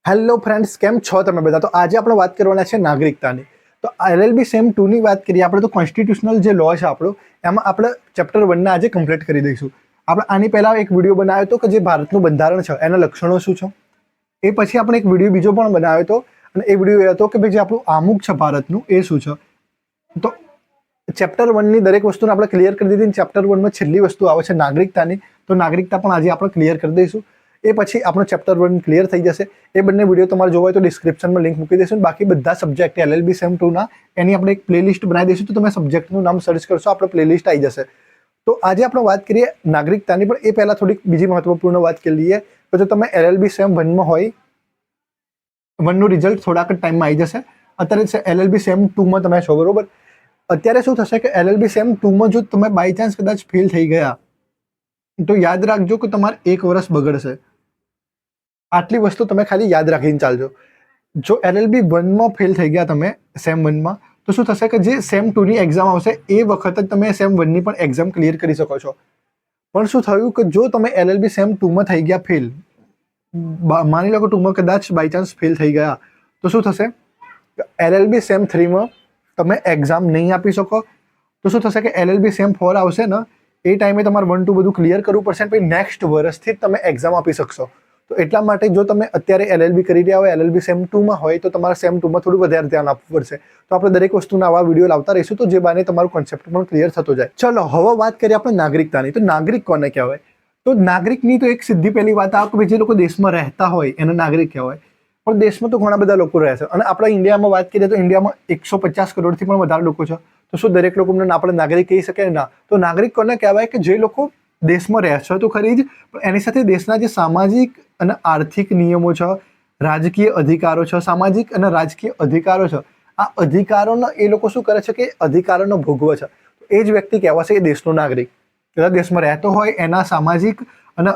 Hello friends, કેમ છો તમે બધા? તો આજે આપણે વાત કરવાના છે નાગરિકતાની. તો LLB સેમ 2ની વાત કરીએ આપણે તો કોન્સ્ટિટ્યુશનલ જે લો છે આપણો, એમાં આપણે ચેપ્ટર 1 આજે કમ્પ્લીટ કરી દઈશું. આપણે આની પહેલાં એક વિડીયો બનાવ્યો હતો કે જે ભારતનું બંધારણ છે એના લક્ષણો શું છે. એ પછી આપણે એક વિડીયો બીજો પણ બનાવ્યો હતો અને એ વિડીયો એ હતો કે ભાઈ જે આપણું આમુખ છે ભારતનું એ શું છે. તો ચેપ્ટર 1ની દરેક વસ્તુને આપણે ક્લિયર કરી દીધી. ચેપ્ટર 1માં છેલ્લી વસ્તુ આવે છે નાગરિકતાની. તો નાગરિકતા પણ આજે આપણે ક્લિયર કરી દઈશું. એ પછી આપણો ચેપ્ટર 1 ક્લિયર થઈ જશે. એ બંને વિડીયો તમારે જોવા હોય તો ડિસ્ક્રિપ્શનમાં લિંક મૂકી દઈશું. બાકી બધા સબ્જેક્ટ LLB સેમ 2ના એની આપણે એક પ્લેલિસ્ટ બનાવી દઈશું. તો તમે સબ્જેક્ટનું નામ સર્ચ કરશો, આપણે પ્લેલિસ્ટ આવી જશે. તો આજે આપણે વાત કરીએ નાગરિકતાની, પણ એ પહેલાં થોડીક બીજી મહત્વપૂર્ણ વાત કરી લઈએ. તો જો તમે LLB સેમ 1માં હોય, 1નું રિઝલ્ટ થોડાક જ ટાઈમમાં આવી જશે. અત્યારે LLB સેમ 2માં તમે છો, બરોબર? અત્યારે શું થશે કે LLB સેમ 2માં જો તમે બાય ચાન્સ કદાચ ફેલ થઈ ગયા તો યાદ રાખજો કે તમારે 1 વર્ષ બગડશે. આટલી વસ્તુ તમે ખાલી યાદ રાખીને ચાલજો. જો LLB 1માં ફેલ થઈ ગયા તમે સેમ 1માં, તો શું થશે કે જે સેમ 2ની એક્ઝામ આવશે એ વખત જ તમે સેમ 1ની પણ એક્ઝામ ક્લિયર કરી શકો છો. પણ શું થયું કે જો તમે LLB સેમ 2માં થઈ ગયા ફેલ, માની લો કે 2માં કદાચ બાય ચાન્સ ફેલ થઈ ગયા, તો શું થશે? LLB સેમ 3માં તમે એક્ઝામ નહીં આપી શકો. તો શું થશે કે LLB સેમ 4 આવશે ને એ ટાઈમે તમારે 1-2 બધું ક્લિયર કરવું પડશે. પછી નેક્સ્ટ વર્ષથી જ તમે એક્ઝામ આપી શકશો. તો એટલા માટે જો તમે અત્યારે LLB કરી રહ્યા હોય, LLB સેમ 2માં હોય, તો તમારે સેમ 2માં થોડું વધારે ધ્યાન આપવું પડશે. તો આપણે દરેક વસ્તુના આવા વિડીયો લાવતા રહીશું, તો જે બાને તમારું કોન્સેપ્ટ પણ ક્લિયર થતો જાય. ચલો હવે વાત કરીએ આપણે નાગરિકતાની. તો નાગરિક કોને કહેવાય? તો નાગરિકની તો એક સીધી પહેલી વાત આવે કે જે લોકો દેશમાં રહેતા હોય એને નાગરિક કહેવાય. પણ દેશમાં તો ઘણા બધા લોકો રહે છે અને આપણા ઇન્ડિયામાં વાત કરીએ તો ઇન્ડિયામાં 150 કરોડથી પણ વધારે લોકો છે. તો શું દરેક લોકોને આપણે નાગરિક કહી શકીએ? ના. તો નાગરિક કોને કહેવાય કે જે લોકો દેશમાં રહે છે તો ખરી જ, પણ એની સાથે દેશના જે સામાજિક અને આર્થિક નિયમો છે, રાજકીય અધિકારો છે, સામાજિક અને રાજકીય અધિકારો છે, આ અધિકારોનો એ લોકો શું કરે છે કે અધિકારોનો ભોગવે છે. એ જ વ્યક્તિ કહેવાશે એ દેશનો નાગરિક. પેલા દેશમાં રહેતો હોય, એના સામાજિક અને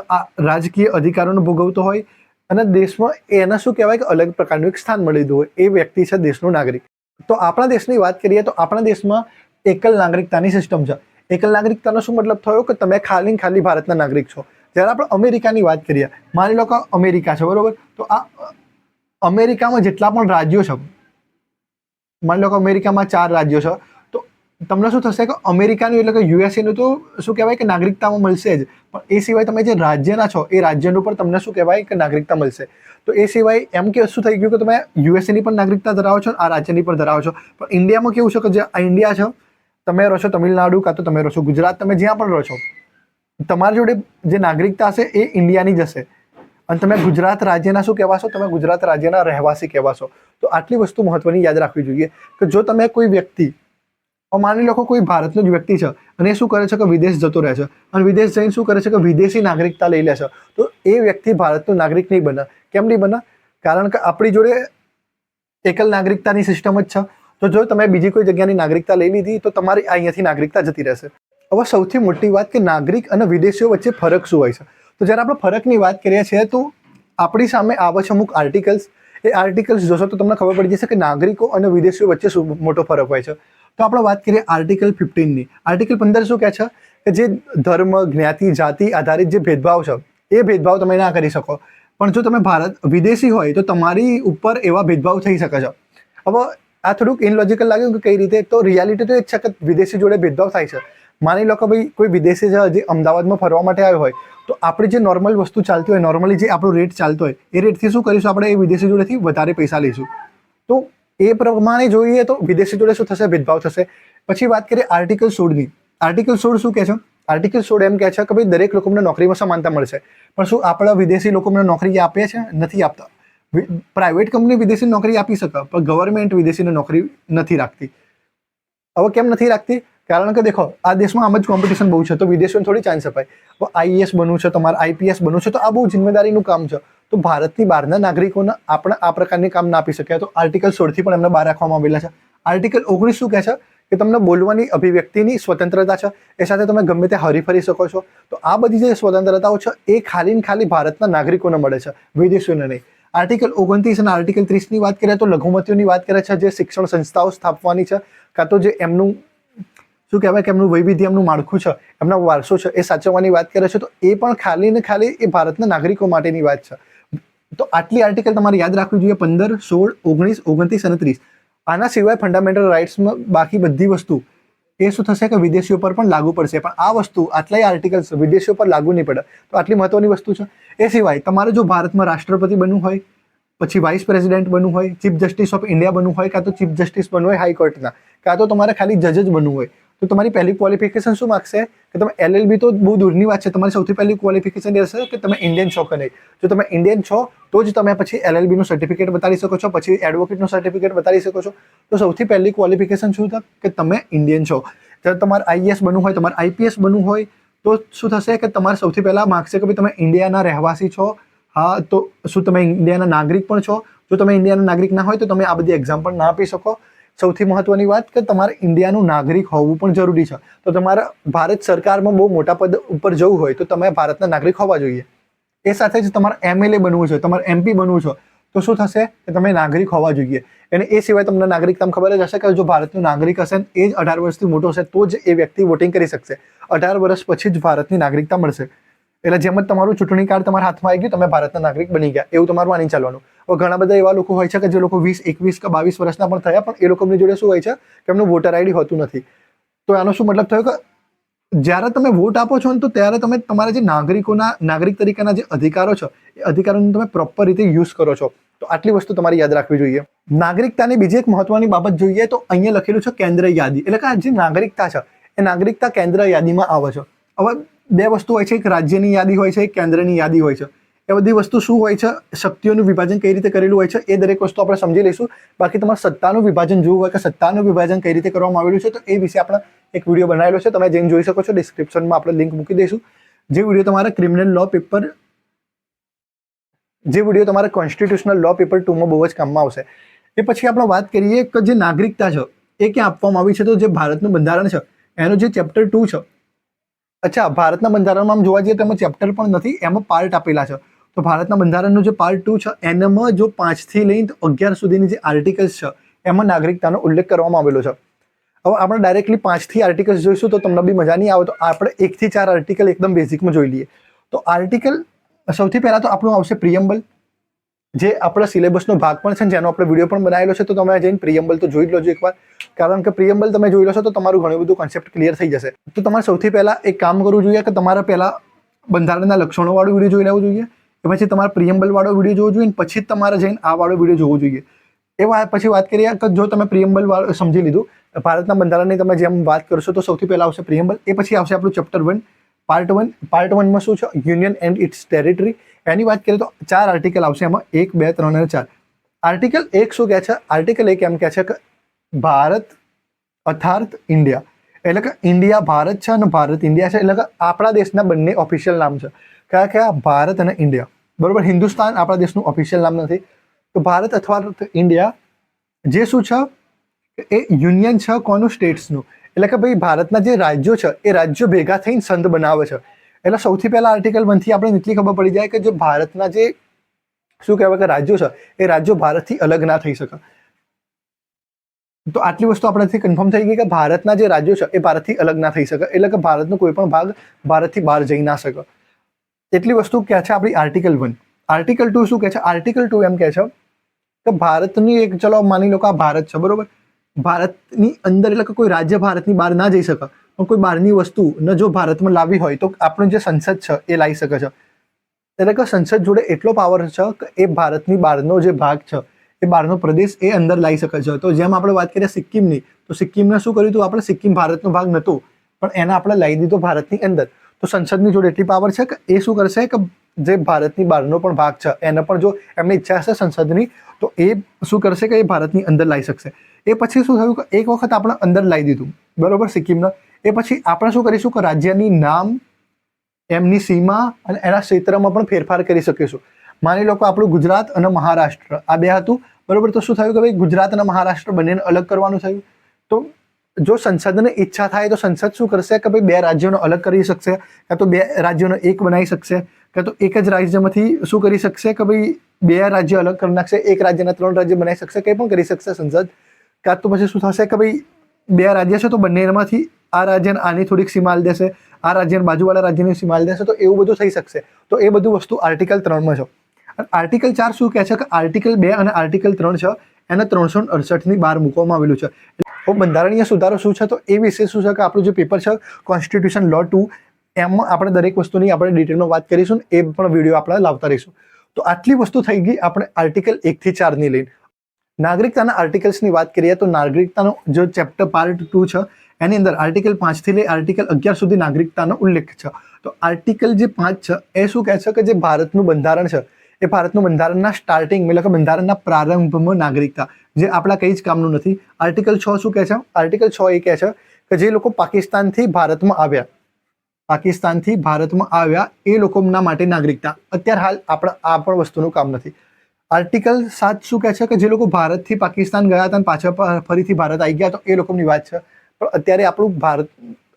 રાજકીય અધિકારોનો ભોગવતો હોય અને દેશમાં એને શું કહેવાય કે અલગ પ્રકારનું એક સ્થાન મળી દીધું હોય, એ વ્યક્તિ છે દેશનો નાગરિક. તો આપણા દેશની વાત કરીએ તો આપણા દેશમાં એકલ નાગરિકતાની સિસ્ટમ છે. એકલ નાગરિકતાનો શું મતલબ થયો કે તમે ખાલી ભારતના નાગરિક છો. જ્યારે આપણે અમેરિકાની વાત કરીએ, માની લો કે અમેરિકા છે, બરોબર? તો આ અમેરિકામાં જેટલા પણ રાજ્યો છે, માની લો કે અમેરિકામાં 4 રાજ્યો છે, તો તમને શું થશે કે અમેરિકાનું એટલે કે યુએસએનું તો શું કહેવાય કે નાગરિકતામાં મળશે જ, પણ એ સિવાય તમે જે રાજ્યના છો એ રાજ્યનું પણ તમને શું કહેવાય કે નાગરિકતા મળશે. તો એ સિવાય એમ કે શું થઈ ગયું કે તમે યુએસએની પણ નાગરિકતા ધરાવો છો, આ રાજ્યની પણ ધરાવો છો. પણ ઇન્ડિયામાં કેવું છે કે જે ઇન્ડિયા છે, તમે રહો છો તમિલનાડુ કાં તો તમે રહો છો ગુજરાત, તમે જ્યાં પણ રહો છો, તમારી જોડે જે નાગરિકતા હશે એ ઇન્ડિયાની જ હશે અને તમે ગુજરાત રાજ્યના શું કહેવાશો? તમે ગુજરાત રાજ્યના રહેવાસી કહેવાશો. તો આટલી વસ્તુ મહત્વની યાદ રાખવી જોઈએ કે જો તમે કોઈ વ્યક્તિ, માની લો કે કોઈ ભારતનો જ વ્યક્તિ છે અને એ શું કરે છે કે વિદેશ જતો રહે છે અને વિદેશ જઈને શું કરે છે કે વિદેશી નાગરિકતા લઈ લે છે, તો એ વ્યક્તિ ભારતનો નાગરિક નહીં બને. કેમ નહીં બને? કારણ કે આપણી જોડે એકલ નાગરિકતાની સિસ્ટમ જ છે. તો જો તમે બીજી કોઈ જગ્યાની નાગરિકતા લઈ લીધી તો તમારી અહીંયાથી નાગરિકતા જતી રહેશે. હવે સૌથી મોટી વાત કે નાગરિક અને વિદેશીઓ વચ્ચે ફરક શું હોય છે? તો જ્યારે આપણે ફરકની વાત કરીએ છીએ તો આપણી સામે આવે છે અમુક આર્ટિકલ્સ. એ આર્ટિકલ્સ જોશો તો તમને ખબર પડી જશે કે નાગરિકો અને વિદેશીઓ વચ્ચે શું મોટો ફરક હોય છે. તો આપણે વાત કરીએ આર્ટિકલ 15ની. આર્ટિકલ 15 શું કહે છે કે જે ધર્મ, જ્ઞાતિ, જાતિ આધારિત જે ભેદભાવ છે એ ભેદભાવ તમે ના કરી શકો. પણ જો તમે વિદેશી હોય તો તમારી ઉપર એવા ભેદભાવ થઈ શકે છે. હવે આ થોડુંક ઇનલોજિકલ લાગ્યું કે કઈ રીતે? તો રિયાલિટી તો એ જ છે કે વિદેશી જોડે ભેદભાવ થાય છે. માની લો કે ભાઈ કોઈ વિદેશી છે જે અમદાવાદમાં ફરવા માટે આવ્યો હોય, તો આપણી જે નોર્મલ વસ્તુ ચાલતી હોય, નોર્મલી જે આપણો રેટ ચાલતો હોય એ રેટથી શું કરીશું? આપણે એ વિદેશી જોડેથી વધારે પૈસા લઈશું. તો એ પ્રમાણે જોઈએ તો વિદેશી જોડે શું થશે? ભેદભાવ થશે. પછી વાત કરીએ આર્ટિકલ 16ની. આર્ટિકલ 16 શું કહે છે? આર્ટિકલ 16 એમ કહે છે કે ભાઈ દરેક લોકોને નોકરીમાં સમાનતા મળશે. પણ શું આપણા વિદેશી લોકોને નોકરી આપે છે? નથી આપતા. પ્રાઇવેટ કંપની વિદેશી નોકરી આપી શકે, પણ ગવર્મેન્ટ વિદેશીને નોકરી નથી રાખતી. હવે કેમ નથી રાખતી? કારણ કે દેખો, આ દેશમાં આમ જ કોમ્પિટિશન બહુ છે, તો વિદેશોને થોડી ચાન્સ અપાય. હવે IAS બનવું છે, તમારે IPS બનવું છે, તો આ બહુ જિમ્મેદારીનું કામ છે. તો ભારતની બહારના નાગરિકોને આપણે આ પ્રકારની કામ ના આપી શક્યા. તો આર્ટિકલ 16થી પણ એમને બહાર રાખવામાં આવેલા છે. આર્ટિકલ 19 શું કહે છે કે તમને બોલવાની અભિવ્યક્તિની સ્વતંત્રતા છે, એ સાથે તમે ગમે તે હરીફરી શકો છો. તો આ બધી જે સ્વતંત્રતાઓ છે એ ખાલી ને ખાલી ભારતના નાગરિકોને મળે છે, વિદેશીઓને નહીં. આર્ટિકલ 29 અને આર્ટિકલ 30ની વાત કરીએ તો લઘુમતીઓની વાત કરે છે, જે શિક્ષણ સંસ્થાઓ સ્થાપવાની છે કાં તો જે એમનું શું કહેવાય કે એમનું વૈવિધ્ય, એમનું માળખું છે, એમના વારસો છે એ સાચવવાની વાત કરે છે. તો એ પણ ખાલી ને ખાલી એ ભારતના નાગરિકો માટેની વાત છે. તો આટલી આર્ટિકલ તમારે યાદ રાખવી જોઈએ, 15, 16, 19, 29 અને 30. આના સિવાય ફંડામેન્ટલ રાઇટ્સમાં બાકી બધી વસ્તુ એ શું થશે કે વિદેશીઓ પર પણ લાગુ પડશે, પણ આ વસ્તુ આટલાય આર્ટિકલ્સ વિદેશીઓ પર લાગુ નહીં પડે. તો આટલી મહત્વની વસ્તુ છે. એ સિવાય તમારે જો ભારતમાં રાષ્ટ્રપતિ બનવું હોય, પછી વાઇસ પ્રેસિડેન્ટ બનવું હોય, ચીફ જસ્ટિસ ઓફ ઇન્ડિયા બનવું હોય, કાં તો ચીફ જસ્ટિસ બનવું હોય હાઈકોર્ટના, કાં તો તમારે ખાલી જજ જ બનવું હોય, તો તમારી પહેલી ક્વોલિફિકેશન શું માગશે કે તમે LLB તો બહુ દૂરની વાત છે, તમારી સૌથી પહેલી ક્વોલિફિકેશન એ હશે કે તમે ઇન્ડિયન છો કે નહીં. જો તમે ઇન્ડિયન છો તો જ તમે પછી LLB નું સર્ટિફિકેટ બતાવી શકો છો, પછી એડવોકેટનું સર્ટિફિકેટ બતાવી શકો છો. તો સૌથી પહેલી ક્વોલિફિકેશન શું થાય કે તમે ઇન્ડિયન છો. જ્યારે તમારે IAS બનવું હોય, તમારે IPS બનવું હોય, તો શું થશે કે તમારે સૌથી પહેલાં માગશે કે ભાઈ તમે ઇન્ડિયાના રહેવાસી છો. હા, તો શું તમે ઇન્ડિયાના નાગરિક પણ છો? જો તમે ઇન્ડિયાના નાગરિક ના હોય તો તમે આ બધી એક્ઝામ પણ ના આપી શકો. સૌથી મહત્વની વાત કે તમારે ઇન્ડિયાનું નાગરિક હોવું પણ જરૂરી છે. તો તમારે ભારત સરકારમાં બહુ મોટા પદ ઉપર જવું હોય તો તમે ભારતના નાગરિક હોવા જોઈએ. એ સાથે જ તમારે MLA બનવું છે, તમારે MP બનવું છે, તો શું થશે કે તમે નાગરિક હોવા જોઈએ. અને એ સિવાય તમને નાગરિકતામાં ખબર જ હશે કે જો ભારતનું નાગરિક હશે એ જ 18 વર્ષથી મોટો હશે તો જ એ વ્યક્તિ વોટિંગ કરી શકશે. 18 વર્ષ પછી જ ભારતની નાગરિકતા મળશે. એટલે જેમ જ તમારું ચૂંટણી કાર્ડ તમારા હાથમાં આવી ગયું, તમે ભારતના નાગરિક બની ગયા, એવું તમારું માની ચાલવાનું. હવે ઘણા બધા એવા લોકો હોય છે કે જે લોકો 20, 21 કે 22 વર્ષના પણ થયા, પણ એ લોકોની જોડે શું હોય છે કે એમનું વોટર ID હોતું નથી. તો આનો શું મતલબ થયો કે જ્યારે તમે વોટ આપો છો ને તો ત્યારે તમે તમારા જે નાગરિક તરીકેના જે અધિકારો છે એ અધિકારોનો તમે પ્રોપર રીતે યુઝ કરો છો. તો આટલી વસ્તુ તમારે યાદ રાખવી જોઈએ. નાગરિકતાની બીજી એક મહત્વની બાબત જોઈએ તો અહીંયા લખેલું છે કેન્દ્ર યાદી, એટલે કે આ જે નાગરિકતા છે એ નાગરિકતા કેન્દ્ર યાદીમાં આવે છે. હવે બે વસ્તુ હોય છે, એક રાજ્યની યાદી હોય છે, એક કેન્દ્રની યાદી હોય છે. એ બધી વસ્તુ શું હોય છે, શક્તિઓનું વિભાજન કઈ રીતે કરેલું હોય છે, એ દરેક વસ્તુ આપણે સમજી લઈશું. બાકી તમારે સત્તાનું વિભાજન જોવું હોય કે સત્તાનું વિભાજન કઈ રીતે કરવામાં આવેલું છે, તો એ વિશે આપણે એક વિડીયો બનાવેલો છે, તમે જઈને જોઈ શકો છો. ડિસ્ક્રિપ્શનમાં આપણે લિંક મૂકી દઈશું. જે વિડીયો તમારા ક્રિમિનલ લો પેપર, જે વિડીયો તમારા કોન્સ્ટિટ્યુશનલ લો પેપર 2માં બહુ જ કામમાં આવશે. એ પછી આપણે વાત કરીએ કે જે નાગરિકતા છે એ ક્યાં આપવામાં આવી છે. તો જે ભારતનું બંધારણ છે એનો જે ચેપ્ટર 2 છે, અચ્છા, ભારતના બંધારણમાં આમ જોવા જઈએ તો એમાં ચેપ્ટર પણ નથી, એમાં પાર્ટ આપેલા છે. તો ભારતના બંધારણનું જે પાર્ટ 2 છે એનામાં જો 5 થી લઈને 11 સુધીની જે આર્ટિકલ્સ છે એમાં નાગરિકતાનો ઉલ્લેખ કરવામાં આવેલો છે. હવે આપણે ડાયરેક્ટલી 5 થી આર્ટિકલ્સ જોઈશું તો તમને બી મજા નહીં આવે, તો આપણે 1 થી 4 આર્ટિકલ એકદમ બેઝિકમાં જોઈ લઈએ. તો આર્ટિકલ સૌથી પહેલા તો આપણું આવશે પ્રિયમ્બલ, જે આપણા સિલેબસનો ભાગ પણ છે, જેનો આપણે વિડીયો પણ બનાવેલો છે. તો તમે જઈને પ્રિયમ્બલ તો જોઈ લોજો એકવાર, કારણ કે પ્રિયમ્બલ તમે જોઈ લેશો તો તમારું ઘણું બધું કોન્સેપ્ટ ક્લિયર થઈ જશે. તો તમારે સૌથી પહેલા એક કામ કરવું જોઈએ કે તમારે પહેલા બંધારણના લક્ષણો વાળો વિડીયો જોઈ લેવું જોઈએ, પછી તમારે પ્રિયમ્બલ વાળો વિડીયો જોવો જોઈએ, પછી તમારે જઈને આ વાળો વિડીયો જોવો જોઈએ. એ પછી વાત કરીએ કે જો તમે પ્રિયમ્બલ વાળો સમજી લીધું, ભારતના બંધારણની તમે જેમ વાત કરશો તો સૌથી પહેલા આવશે પ્રિયમ્બલ. એ પછી આવશે આપણું ચેપ્ટર 1 પાર્ટ 1. પાર્ટ 1માં શું છે, યુનિયન એન્ડ ઇટ્સ ટેરિટરી. એની વાત કરીએ તો 4 આર્ટિકલ આવશે એમાં, 1, 2, 3 અને 4. આર્ટિકલ 1 શું કહે છે? આર્ટિકલ 1 એમ કહે છે કે ભારત અર્થાત ઇન્ડિયા, એટલે કે ઇન્ડિયા ભારત છે અને ભારત ઇન્ડિયા છે, એટલે કે આપણા દેશના બંને ઓફિશિયલ નામ છે. કયા કયા? ભારત અને ઇન્ડિયા, બરોબર. હિન્દુસ્તાન આપણા દેશનું ઓફિશિયલ નામ નથી. તો ભારત અથવા ઇન્ડિયા જે શું છે એ યુનિયન છે કોનું? સ્ટેટ્સનું. એટલે કે ભાઈ ભારતના જે રાજ્યો છે એ રાજ્યો ભેગા થઈને સંઘ બનાવે છે. એટલે સૌથી પહેલા આર્ટિકલ 1 થી આપણે એટલી ખબર પડી જાય કે જે ભારતના જે શું કહેવાય કે રાજ્યો છે એ રાજ્યો ભારતથી અલગ ના થઈ શકે. તો આટલી વસ્તુ આપણાથી કન્ફર્મ થઈ ગઈ કે ભારતના જે રાજ્યો છે એ ભારતથી અલગ ના થઈ શકે, એટલે કે ભારતનો કોઈ પણ ભાગ ભારતથી બહાર જઈ ના શકે. એટલી વસ્તુ કહે છે આપણી આર્ટિકલ 1. આર્ટિકલ 2 શું કહે છે? આર્ટિકલ 2 એમ કહે છે કે ભારતની એક, ચલો માની લો કે આ ભારત છે, બરોબર. ભારતની અંદર એટલે કે કોઈ રાજ્ય ભારતની બહાર ના જઈ શકે, પણ કોઈ બહારની વસ્તુ ને જો ભારતમાં લાવી હોય તો આપણું જે સંસદ છે એ લાવી શકે છે. એટલે કે સંસદ જોડે એટલો પાવર છે કે એ ભારતની બહારનો જે ભાગ છે એ બહારનો પ્રદેશ એ અંદર લાવી શકે છે. તો જેમ આપણે વાત કરીએ સિક્કિમની, તો સિક્કિમને શું કર્યું હતું આપણે? સિક્કિમ ભારતનો ભાગ નહોતું, પણ એને આપણે લાવી દીધો ભારતની અંદર. તો સંસદની જોડે એટલી પાવર છે કે એ શું કરશે કે જે ભારતની બહારનો પણ ભાગ છે એને પણ જો એમની ઈચ્છા હશે સંસદની તો એ શું કરશે કે એ ભારતની અંદર લાવી શકશે. એ પછી શું થયું કે એક વખત આપણે અંદર લાવી દીધું, બરોબર, સિક્કિમના. એ પછી આપણે શું કરીશું કે રાજ્યની નામ, એમની સીમા અને એના ક્ષેત્રમાં પણ ફેરફાર કરી શકીશું. માની લો કે આપણું ગુજરાત અને મહારાષ્ટ્ર આ બે હતું, બરોબર. તો શું થયું કે ભાઈ ગુજરાત અને મહારાષ્ટ્ર બંનેને અલગ કરવાનું થયું. તો જો સંસદને ઈચ્છા થાય તો સંસદ શું કરશે કે ભાઈ 2 રાજ્યોને અલગ કરી શકશે, કાં તો 2 રાજ્યોને એક બનાવી શકશે, કાં તો એક જ રાજ્યમાંથી શું કરી શકશે કે ભાઈ 2 રાજ્યો અલગ કરી નાખશે, એક રાજ્યના 3 રાજ્ય બનાવી શકશે, કંઈ પણ કરી શકશે સંસદ. કાં તો પછી શું થશે કે ભાઈ 2 રાજ્ય છે તો બંનેમાંથી આ રાજ્યને આની થોડીક સીમા આલી દેશે, આ રાજ્યને બાજુવાળા રાજ્યની સીમા આલી દેશે, તો એવું બધું થઈ શકશે. તો એ બધું વસ્તુ આર્ટિકલ 3માં છે. આર્ટિકલ 4 શું કહે છે કે આર્ટિકલ 2 અને આર્ટિકલ 3 છે એને 368ની બહાર મૂકવામાં આવેલું છે. તો બંધારણીય સુધારો શું છે, તો એ વિશે શું છે કે આપણું જે પેપર છે કોન્સ્ટિટ્યુશન લો 2, એમાં આપણે દરેક વસ્તુની આપણે ડિટેલમાં વાત કરીશું. એ પણ વિડીયો આપણે લાવતા રહીશું. તો આટલી વસ્તુ થઈ ગઈ આપણે આર્ટિકલ 1 થી 4 ની લઈને. નાગરિકતાના આર્ટિકલ્સની વાત કરીએ તો નાગરિકતાનો જે ચેપ્ટર પાર્ટ 2 છે એની અંદર આર્ટિકલ 5 થી લઈ આર્ટિકલ 11 સુધી નાગરિકતાનો ઉલ્લેખ છે. તો આર્ટિકલ જે 5 છે એ શું કહે છે કે જે ભારતનું બંધારણ છે એ ભારતનું બંધારણના સ્ટાર્ટિંગ એટલે કે બંધારણના પ્રારંભમાં નાગરિકતા જે આપણા કંઈ જ કામનું નથી. આર્ટિકલ 6 શું કહે છે? આર્ટિકલ 6 એ કહે છે કે જે લોકો પાકિસ્તાનથી ભારતમાં આવ્યા એ લોકોના માટે નાગરિકતા. અત્યારે હાલ આપણે આ પણ વસ્તુનું કામ નથી. આર્ટિકલ 7 શું કહે છે કે જે લોકો ભારતથી પાકિસ્તાન ગયા હતા અને પાછા ફરીથી ભારત આવી ગયા તો એ લોકોની વાત છે. પણ અત્યારે આપણું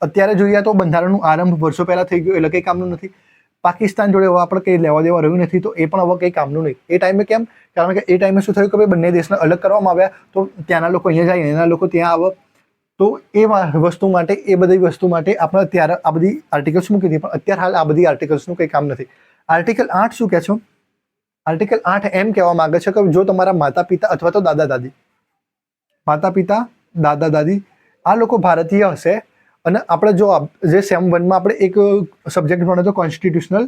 અત્યારે જોઈએ તો બંધારણનું આરંભ વર્ષો પહેલા થઈ ગયું એટલે કંઈ કામનું નથી. પાકિસ્તાન જોડે હવે આપણે કંઈ લેવા દેવા રહ્યું નથી તો એ પણ હવે કંઈ કામનું નહીં. એ ટાઈમે કેમ? કારણ કે એ ટાઈમે શું થયું કે ભાઈ બંને દેશને અલગ કરવામાં આવ્યા તો ત્યાંના લોકો અહીંયા જાય, એના લોકો ત્યાં આવે. તો એ વસ્તુ માટે એ બધી વસ્તુ માટે આપણે અત્યારે આ બધી આર્ટિકલ્સ મૂકી દીધી. પણ અત્યારે હાલ આ બધી આર્ટિકલ્સનું કંઈ કામ નથી. આર્ટિકલ 8 શું કહે છે? આર્ટિકલ 8 એમ કહેવા માંગે છે કે જો તમારા માતા પિતા અથવા તો દાદા દાદી આ લોકો ભારતીય હશે અને આપણે જો જે સેમ 1માં આપણે એક સબ્જેક્ટ ભણ્યો હતો કોન્સ્ટિટ્યુશનલ,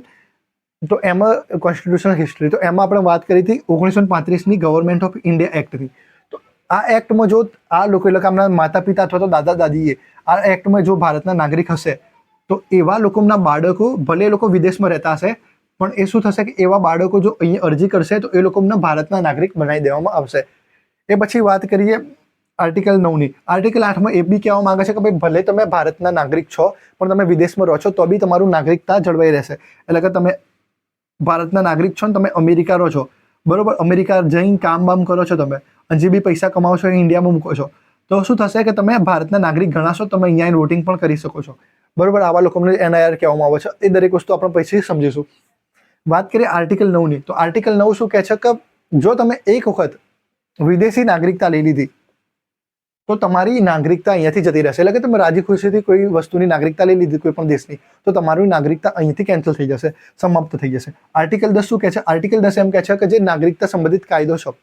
તો એમાં કોન્સ્ટિટ્યુશનલ હિસ્ટ્રી, તો એમાં આપણે વાત કરી હતી 1935ની ગવર્મેન્ટ ઓફ ઇન્ડિયા એક્ટની. તો આ એક્ટમાં જો આ લોકો એટલે કે આપણા માતા પિતા અથવા તો દાદા દાદીએ આ એક્ટમાં જો ભારતના નાગરિક હશે તો એવા લોકોના બાળકો ભલે એ લોકો વિદેશમાં રહેતા હશે પણ એ શું થશે કે એવા બાળકો જો અહીંયા અરજી કરશે તો એ લોકોને ભારતના નાગરિક બનાવી દેવામાં આવશે. એ પછી વાત કરીએ આર્ટિકલ 9ની. આર્ટિકલ 8માં એ બી કહેવા માંગે છે કે ભાઈ ભલે તમે ભારતના નાગરિક છો પણ તમે વિદેશમાં રહો છો તો બી તમારું નાગરિકતા જળવાઈ રહેશે. એટલે કે તમે ભારતના નાગરિક છો ને તમે અમેરિકા રહો છો, બરોબર, અમેરિકા જઈને કામ બામ કરો છો તમે અને જે બી પૈસા કમાવો છો એ ઇન્ડિયામાં મૂકો છો તો શું થશે કે તમે ભારતના નાગરિક ગણાશો, તમે અહીંયા વોટિંગ પણ કરી શકો છો, બરોબર. આવા લોકોને NIR કહેવામાં આવે છે. એ દરેક વસ્તુ આપણે પછી સમજીશું. વાત કરીએ આર્ટિકલ 9ની. તો આર્ટિકલ 9 શું કહે છે કે જો તમે એક વખત વિદેશી નાગરિકતા લઈ લીધી તો તમારી નાગરિકતા અહીંયાથી જતી રહેશે. એટલે કે તમે રાજી ખુશીથી કોઈ વસ્તુની નાગરિકતા લઈ લીધી કોઈ પણ દેશની તો તમારી નાગરિકતા અહીંથી કેન્સલ થઈ જશે, સમાપ્ત થઈ જશે. આર્ટિકલ 10 શું કહે છે? આર્ટિકલ 10 એમ કહે છે કે જે નાગરિકતા સંબંધિત કાયદો છે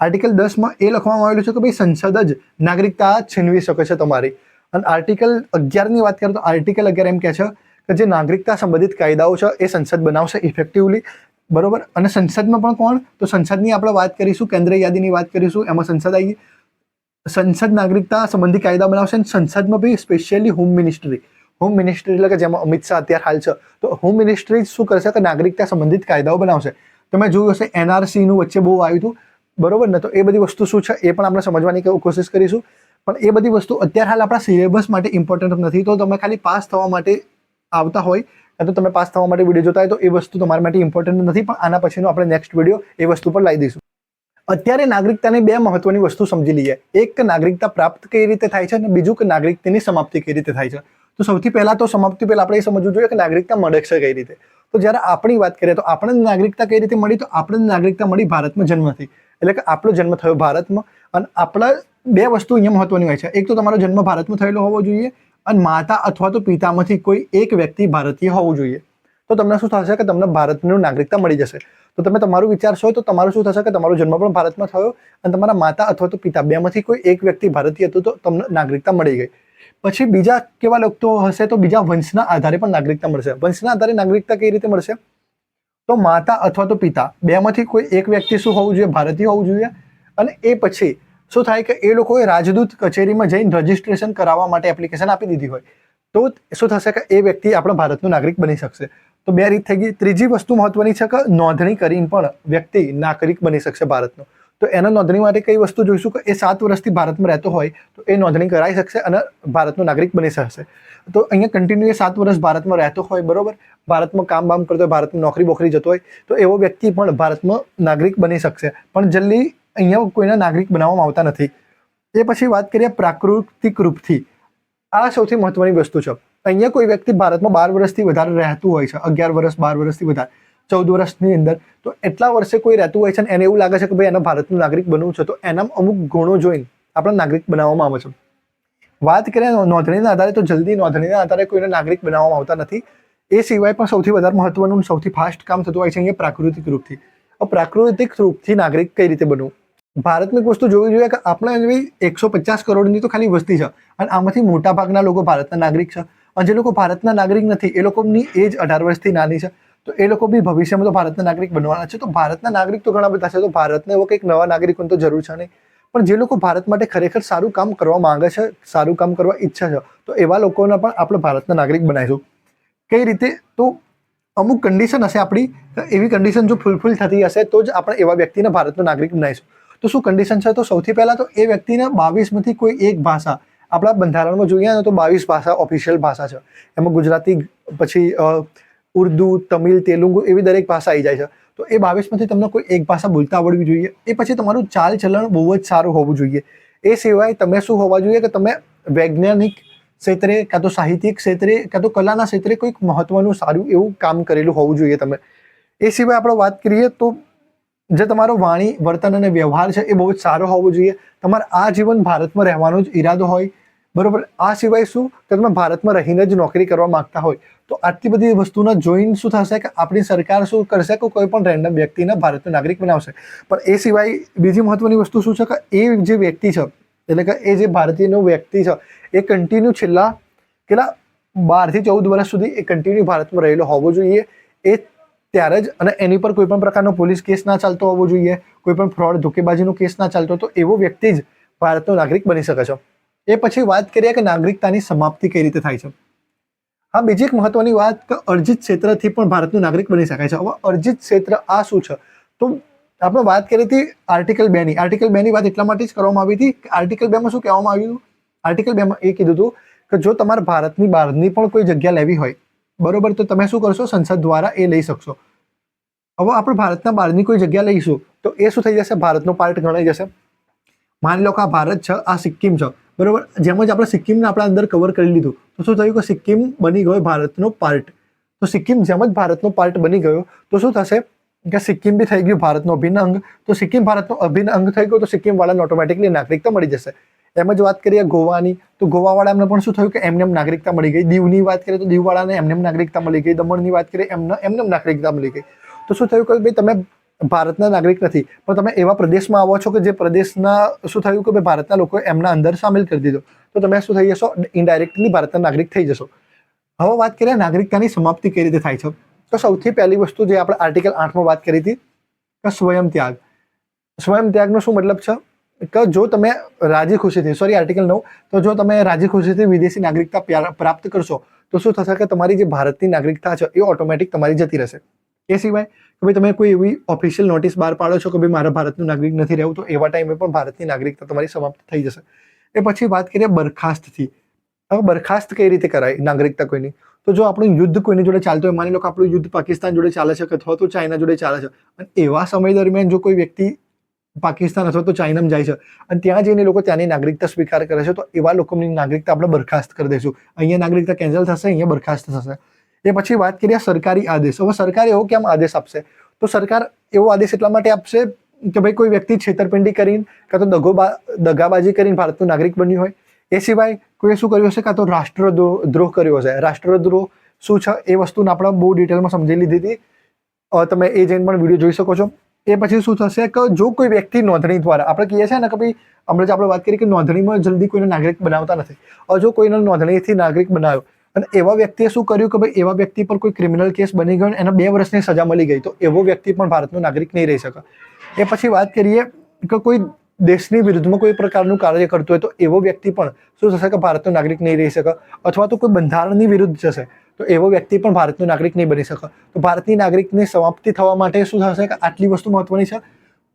આર્ટિકલ 10માં એ લખવામાં આવેલું છે કે ભાઈ સંસદ જ નાગરિકતા છીનવી શકે છે તમારી. અને આર્ટિકલ 11ની વાત કરીએ તો આર્ટિકલ 11 એમ કહે છે કે જે નાગરિકતા સંબંધિત કાયદાઓ છે એ સંસદ બનાવશે ઇફેક્ટિવલી, બરોબર. અને સંસદમાં પણ કોણ? તો સંસદની આપણે વાત કરીશું, કેન્દ્રીય યાદીની વાત કરીશું, એમાં સંસદ આવી. સંસદ નાગરિકતા સંબંધી કાયદા બનાવશે અને સંસદમાં બી સ્પેશિયલી હોમ મિનિસ્ટ્રી એટલે કે જેમાં અમિત શાહ અત્યારે હાલ છે તો હોમ મિનિસ્ટ્રી શું કરશે કે નાગરિકતા સંબંધિત કાયદાઓ બનાવશે. તમે જોયું હશે NRCનું વચ્ચે બહુ આવ્યું હતું, બરોબર ને. તો એ બધી વસ્તુ શું છે એ પણ આપણે સમજવાની કોશિશ કરીશું. પણ એ બધી વસ્તુ અત્યારે હાલ આપણા સિલેબસ માટે ઇમ્પોર્ટન્ટ નથી. તો તમે ખાલી પાસ થવા માટે આવતા હોય તો તમે પાસ થવા માટે વિડીયો જોતા હોય તો એ વસ્તુ તમારા માટે ઇમ્પોર્ટન્ટ નથી. પણ આના પછીનો આપણે નેક્સ્ટ વિડીયો એ વસ્તુ પર લાવી દઈશું. અત્યારે નાગરિકતાની બે મહત્વની વસ્તુ સમજી લઈએ. એક કે નાગરિકતા પ્રાપ્ત કઈ રીતે થાય છે અને બીજું કે નાગરિકતાની સમાપ્તિ કઈ રીતે થાય છે. તો સૌથી પહેલા તો સમાપ્તિ પહેલા આપણે એ સમજવું જોઈએ કે નાગરિકતા મળે છે કઈ રીતે. તો જ્યારે આપણી વાત કરીએ તો આપણને નાગરિકતા કઈ રીતે મળી? તો આપણને નાગરિકતા મળી ભારતમાં જન્મથી. એટલે કે આપણો જન્મ થયો ભારતમાં અને આપણા બે વસ્તુ અહીંયા મહત્વની હોય છે. એક તો તમારો જન્મ ભારતમાં થયેલો હોવો જોઈએ અને માતા અથવા તો પિતામાંથી કોઈ એક વ્યક્તિ ભારતીય હોવું જોઈએ. તો તમને શું થશે કે તમને ભારતનું નાગરિકતા મળી જશે. તો તમે તમારું વિચારશો તો તમારું શું થશે કે તમારો જન્મ પણ ભારતમાં થયો અને તમારા માતા અથવા તો પિતા બેમાંથી કોઈ એક વ્યક્તિ ભારતીય હતું તો તમને નાગરિકતા મળી ગઈ. પછી બીજા કેવા લોકો હશે તો બીજા વંશના આધારે પણ નાગરિકતા મળશે. વંશના આધારે નાગરિકતા કઈ રીતે મળશે? તો માતા અથવા તો પિતા બેમાંથી કોઈ એક વ્યક્તિ શું હોવું જોઈએ? ભારતીય હોવું જોઈએ. અને એ પછી શું થાય કે એ લોકોએ રાજદૂત કચેરીમાં જઈને રજીસ્ટ્રેશન કરાવવા માટે એપ્લિકેશન આપી દીધી હોય તો શું થશે કે એ વ્યક્તિ આપણા ભારતનું નાગરિક બની શકશે. તો બે રીત થઈ ગઈ. ત્રીજી વસ્તુ મહત્વની છે કે નોંધણી કરીને પણ વ્યક્તિ નાગરિક બની શકશે ભારતનો. તો એના નોંધણી માટે કઈ વસ્તુ જોઈશું કે એ 7 વર્ષથી ભારતમાં રહેતો હોય તો એ નોંધણી કરાવી શકશે અને ભારતનો નાગરિક બની શકશે. તો અહીંયા કન્ટિન્યુ 7 વર્ષ ભારતમાં રહેતો હોય, બરોબર, ભારતમાં કામ બામ કરતો હોય, ભારતમાં નોકરી બોકરી જતો હોય તો એવો વ્યક્તિ પણ ભારતમાં નાગરિક બની શકશે. પણ જલ્દી અહીંયા કોઈના નાગરિક બનાવવામાં આવતા નથી. એ પછી વાત કરીએ પ્રાકૃતિક રૂપથી. આ સૌથી મહત્વની વસ્તુ છે. અહીંયા કોઈ વ્યક્તિ ભારતમાં 12 વર્ષથી વધારે રહેતું હોય છે, 11 વર્ષ 12 વર્ષથી વધારે 14 વર્ષની અંદર, તો એટલા વર્ષે કોઈ રહેતું હોય છે અને એને એવું લાગે છે કે ભાઈ એને ભારતનું નાગરિક બનવું છે તો એના અમુક ગુણો જોઈને આપણે નાગરિક બનાવવામાં આવે છે. વાત કરીએ નોંધણીના આધારે તો જલ્દી નોંધણીના આધારે કોઈને નાગરિક બનાવવામાં આવતા નથી. એ સિવાય પણ સૌથી વધારે મહત્વનું સૌથી ફાસ્ટ કામ થતું હોય છે અહીંયા પ્રાકૃતિક રૂપથી. પ્રાકૃતિક રૂપથી નાગરિક કઈ રીતે બનવું? ભારતમાં એક વસ્તુ જોવી જોઈએ કે આપણે 150 કરોડની તો ખાલી વસ્તી છે અને આમાંથી મોટા ભાગના લોકો ભારતના નાગરિક છે અને જે લોકો ભારતના નાગરિક નથી એ લોકોની એજ 18 વર્ષથી નાની છે. તો એ લોકો બી ભવિષ્યમાં તો ભારતના નાગરિક બનવાના છે. તો ભારતના નાગરિક તો ઘણા બધા છે, તો ભારતને એવો કંઈક નવા નાગરિકોની તો જરૂર છે નહીં. પણ જે લોકો ભારત માટે ખરેખર સારું કામ કરવા માંગે છે, સારું કામ કરવા ઈચ્છે છે, તો એવા લોકોને પણ આપણે ભારતના નાગરિક બનાવીશું. કઈ રીતે? તો અમુક કન્ડિશન હશે આપણી, એવી કન્ડિશન જો ફૂલફિલ થતી હશે તો જ આપણે એવા વ્યક્તિને ભારતનો નાગરિક બનાવીશું. તો શું કન્ડિશન છે? તો સૌથી પહેલાં તો એ વ્યક્તિને 22માંથી કોઈ એક ભાષા, આપણા બંધારણમાં જોઈએ ને તો 22 ભાષા ઓફિશિયલ ભાષા છે. એમાં ગુજરાતી, પછી ઉર્દુ, તમિલ, તેલુગુ એવી દરેક ભાષા આવી જાય છે. તો એ 22માંથી તમને કોઈ એક ભાષા બોલતા આવડવી જોઈએ. એ પછી તમારું ચાલચલણ બહુ જ સારું હોવું જોઈએ. એ સિવાય તમે શું હોવા જોઈએ કે તમે વૈજ્ઞાનિક ક્ષેત્રે, કાં તો સાહિત્યિક ક્ષેત્રે, કાં તો કલાના ક્ષેત્રે કોઈક મહત્વનું સારું એવું કામ કરેલું હોવું જોઈએ તમે. એ સિવાય આપણે વાત કરીએ તો જે તમારો વાણી, વર્તન અને વ્યવહાર છે એ બહુ જ સારો હોવો જોઈએ. તમારે આ જીવન ભારતમાં રહેવાનો જ ઈરાદો હોય, બરોબર. આ સિવાય શું કે તમે ભારતમાં રહીને જ નોકરી કરવા માંગતા હોય, તો આટલી બધી વસ્તુના જોઈને શું થશે કે આપણી સરકાર શું કરશે કે કોઈ પણ રેન્ડમ વ્યક્તિને ભારતનો નાગરિક બનાવશે. પણ એ સિવાય બીજી મહત્વની વસ્તુ શું છે કે એ જે વ્યક્તિ છે, એટલે કે એ જે ભારતીયનો વ્યક્તિ છે એ કન્ટિન્યુ છેલ્લા કેટલા 12 થી 14 વર્ષ સુધી એ કન્ટિન્યુ ભારતમાં રહેલો હોવો જોઈએ. એ ત્યારે જ, અને એની પર કોઈ પણ પ્રકારનો પોલીસ કેસ ના ચાલતો હોવો જોઈએ, કોઈ પણ ફ્રોડ, ધોકેબાજીનો કેસ ના ચાલતો, તો એવો વ્યક્તિ જ ભારતનો નાગરિક બની શકે છે. એ પછી વાત કરીએ કે નાગરિકતાની સમાપ્તિ કઈ રીતે થાય છે. હા, બીજી એક મહત્વની વાત કે અર્જિત ક્ષેત્રથી પણ ભારતનું નાગરિક બની શકાય છે. હવે અર્જિત ક્ષેત્ર આ શું છે? તો આપણે વાત કરી હતી આર્ટિકલ 2 ની. આર્ટિકલ 2 ની વાત એટલા માટે જ કરવામાં આવી હતી કે આર્ટિકલ 2 માં શું કહેવામાં આવ્યું? આર્ટિકલ 2 માં એ કીધું હતું કે જો તમારે ભારતની બહારની પણ કોઈ જગ્યા લેવી હોય, બરોબર, તો તમે શું કરશો? સંસદ દ્વારા એ લઈ શકશો. હવે આપણે ભારતના બહારની કોઈ જગ્યા લઈશું તો એ શું થઈ જશે? ભારતનો પાર્ટ ગણાઈ જશે. માની લો કે આ ભારત છે, આ સિક્કિમ છે, બરોબર. જેમ જ આપણે સિક્કિમને આપણા અંદર કવર કરી લીધું તો શું થયું કે સિક્કિમ બની ગયો ભારતનો પાર્ટ. તો સિક્કિમ જેમ જ ભારતનો પાર્ટ બની ગયો તો શું થશે કે સિક્કિમ બી થઈ ગયું ભારતનો અભિન્ન અંગ. તો સિક્કિમ ભારતનો અભિન્ન અંગ થઈ ગયો તો સિક્કિમ વાળાને ઓટોમેટિકલી નાગરિકતા મળી જશે. એમ જ વાત કરીએ ગોવાની, તો ગોવાવાળાને પણ શું થયું કે એમને નાગરિકતા મળી ગઈ. દીવની વાત કરીએ તો દીવવાળાને એમને નાગરિકતા મળી ગઈ. દમણની વાત કરીએ એમને નાગરિકતા મળી ગઈ. તો શું થયું કે ભાઈ તમે ભારતના નાગરિક નથી, પણ તમે એવા પ્રદેશમાં આવો છો કે જે પ્રદેશના શું થયું કે ભાઈ ભારતના લોકોએ એમના અંદર સામેલ કરી દીધો, તો તમે શું થઈ જશો? ઇનડાયરેક્ટલી ભારતના નાગરિક થઈ જશો. હવે વાત કરીએ નાગરિકતાની સમાપ્તિ કઈ રીતે થાય છે. તો સૌથી પહેલી વસ્તુ જે આપણે આર્ટિકલ 8 માં વાત કરી હતી કે સ્વયં ત્યાગ. સ્વયં ત્યાગનો શું મતલબ છે કે જો તમે રાજી ખુશીથી, સોરી આર્ટિકલ 9, તો જો તમે રાજી ખુશીથી વિદેશી નાગરિકતા પ્રાપ્ત કરશો તો શું થશે કે તમારી જે ભારતની નાગરિકતા છે એ ઓટોમેટિક તમારી જતી રહેશે. એ સિવાય કે ભાઈ તમે કોઈ એવી ઓફિશિયલ નોટિસ બહાર પાડો છો કે ભાઈ મારા ભારતનું નાગરિક નથી રહેવું, તો એવા ટાઈમે પણ ભારતની નાગરિકતા તમારી સમાપ્ત થઈ જશે. એ પછી વાત કરીએ બરખાસ્તથી. હવે બરખાસ્ત કઈ રીતે કરાય નાગરિકતા કોઈની? તો જો આપણું યુદ્ધ કોઈની જોડે ચાલતું હોય, માની લો કે આપણું યુદ્ધ પાકિસ્તાન જોડે ચાલે છે અથવા તો ચાઇના જોડે ચાલે છે, અને એવા સમય દરમિયાન જો કોઈ વ્યક્તિ પાકિસ્તાન અથવા તો ચાઇનામાં જાય છે અને ત્યાં જઈને લોકો ત્યાંની નાગરિકતા સ્વીકાર કરે છે, તો એવા લોકોની નાગરિકતા આપણે બરખાસ્ત કરી દઈશું. અહીંયા નાગરિકતા કેન્સલ થશે, અહીંયા બરખાસ્ત થશે. એ પછી વાત કરીએ સરકારી આદેશ. હવે સરકાર એવો કેમ આદેશ આપશે? તો સરકાર એવો આદેશ એટલા માટે આપશે કે ભાઈ કોઈ વ્યક્તિ છેતરપિંડી કરીને કાં તો દગાબાજી કરીને ભારતનું નાગરિક બન્યું હોય. એ સિવાય કોઈ શું કર્યું હશે, કાં તો રાષ્ટ્રદ્રોહ કર્યો હશે. રાષ્ટ્રદ્રોહ શું છે એ વસ્તુને આપણે બહુ ડિટેલમાં સમજી લીધી હતી, તમે એ જઈને પણ વિડીયો જોઈ શકો છો. એ પછી શું થશે કે જો કોઈ વ્યક્તિ નોંધણી દ્વારા, આપણે કહીએ છીએ ને કે ભાઈ હમણાં આપણે વાત કરી કે નોંધણીમાં જલ્દી કોઈને નાગરિક બનાવતા નથી. હવે જો કોઈને નોંધણીથી નાગરિક બનાવ્યો અને એવા વ્યક્તિએ શું કર્યું કે ભાઈ એવા વ્યક્તિ પર કોઈ ક્રિમિનલ કેસ બની ગયો, એને 2 વર્ષની સજા મળી ગઈ, તો એવો વ્યક્તિ પણ ભારતનો નાગરિક નહીં રહી શકે. એ પછી વાત કરીએ કે કોઈ દેશની વિરુદ્ધમાં કોઈ પ્રકારનું કાર્ય કરતું હોય, તો એવો વ્યક્તિ પણ શું થશે કે ભારતનો નાગરિક નહીં રહી શકે. અથવા તો કોઈ બંધારણની વિરુદ્ધ જશે તો એવો વ્યક્તિ પણ ભારતનો નાગરિક નહીં બની શકે. તો ભારતની નાગરિકની સમાપ્તિ થવા માટે શું થશે કે આટલી વસ્તુ મહત્વની છે.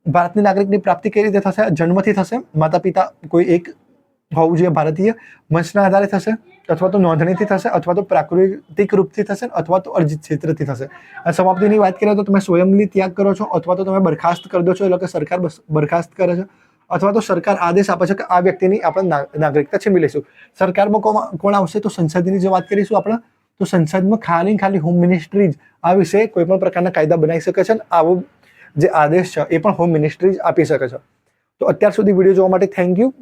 ભારતની નાગરિકની પ્રાપ્તિ કઈ રીતે થશે? જન્મથી થશે, માતા પિતા કોઈ એક હોવું જોઈએ ભારતીય, વંશના આધારે થશે, અથવા તો નોંધણીથી થશે, અથવા તો પ્રાકૃતિક રૂપથી થશે, અથવા તો અર્જિત ક્ષેત્રથી થશે. અને સમાપ્તિની વાત કરીએ તો તમે સ્વયંલી ત્યાગ કરો છો, અથવા તો તમે બરખાસ્ત કરી દો છો, એટલે કે સરકાર બરખાસ્ત કરે છે, અથવા તો સરકાર આદેશ આપે છે કે આ વ્યક્તિની આપણે નાગરિકતા છીનવી લઈશું. સરકારમાં કોણ આવશે? તો સંસદની જે વાત કરીશું આપણે, તો સંસદમાં ખાલી હોમ મિનિસ્ટ્રી જ આ વિશે કોઈ પણ પ્રકારના કાયદા બનાવી શકે છે. આવો જે આદેશ છે એ પણ હોમ મિનિસ્ટ્રી જ આપી શકે છે. તો અત્યાર સુધી વિડીયો જોવા માટે થેન્ક યુ.